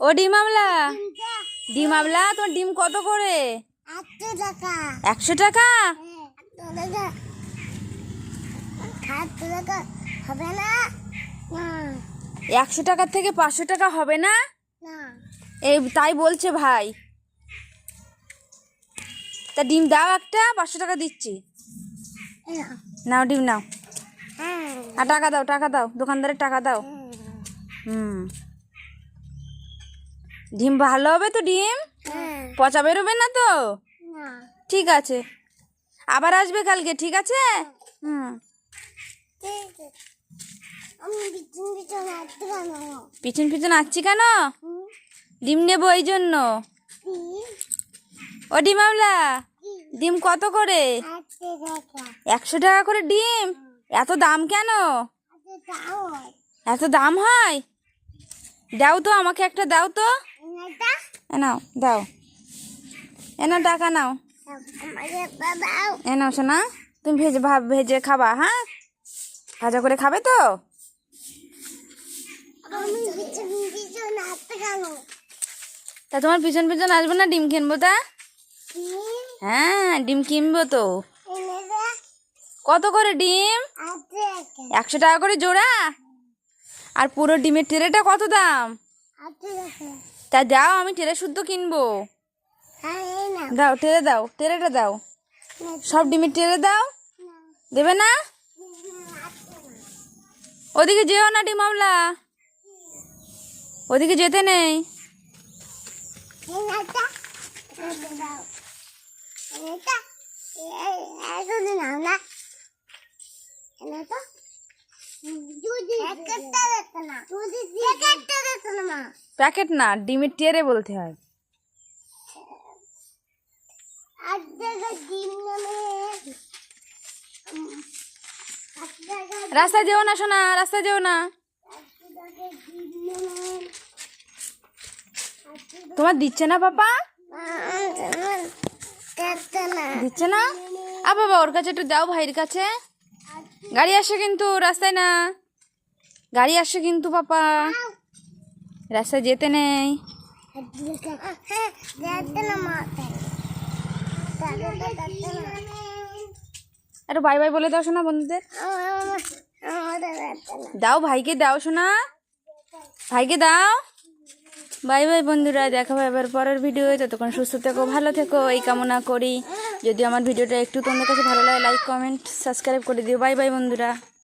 ও ডিম আমলা, ডিম আমলা, তোমার ডিম কত করে? 100 টাকা। হবে না, 100 টাকার থেকে 500 টাকা হবে না? এই তাই বলছে ভাই। তা ডিম দাও একটা, 500 টাকা দিচ্ছি। নাও ডিম নাও। আর টাকা দাও, টাকা দাও, দোকানদারের টাকা দাও। ডিম ভালো হবে তো? ডিম পচা বেরোবে না তো? ঠিক আছে, আবার আসবে কালকে, ঠিক আছে? পিছন পিছন আসছি কেন? ডিম নেবো এই জন্য। ও ডিম আমলা, ডিম কত করে? 100 টাকা করে ডিম? এত দাম কেন? এত দাম হয়? দাও তো, আমাকে একটা দাও তো। নাও দাও, নাও টাকা নাও। নাও শোনা, তুমি ভেজে খাবা? হ্যাঁ, ভাজা করে খাবে তো? তা তোমার পিছন পিছন আসবো না, ডিম কিনবো তা? হ্যাঁ, ডিম কিনবো তো। কত করে ডিম? 100 টাকা করে জোড়া? আর পুরো ডিমের ট্রেটা কত দাম? তা দাও, আমি ট্রে শুদ্ধ কিনবো। দাও, ট্রে দাও, ট্রেটা দাও, সব ডিমের ট্রে দাও। দেবে না? ওদিকে যেও না ডিম আমলা, ওদিকে যেতে নেই। প্যাকেট না, ডিমের ট্রে বলতে হয়। রাস্তায় যেও না সোনা, রাস্তায় যেও না। তোমার দিচ্ছে না পাপা? দিচ্ছে না? বাবা ওর কাছে একটু দাও, ভাইয়ের কাছে। গাড়ি আসে কিন্তু, রাস্তায় না, গাড়ি আসে কিন্তু পাপা, রাস্তায় যেতে নেই। একটু বাই বাই বলে দাও শোনা বন্ধুদের। দাও ভাইকে, দাও শোনা, ভাইকে দাও। বাই বাই বন্ধুরা, দেখা হবে এবার পরের ভিডিও। ততক্ষণ সুস্থ থেকো, ভালো থেকো এই কামনা করি। যদি আমার ভিডিওটা একটু তোমাদের কাছে ভালো লাগে, লাইক কমেন্ট সাবস্ক্রাইব করে দিও। বাই বাই বন্ধুরা।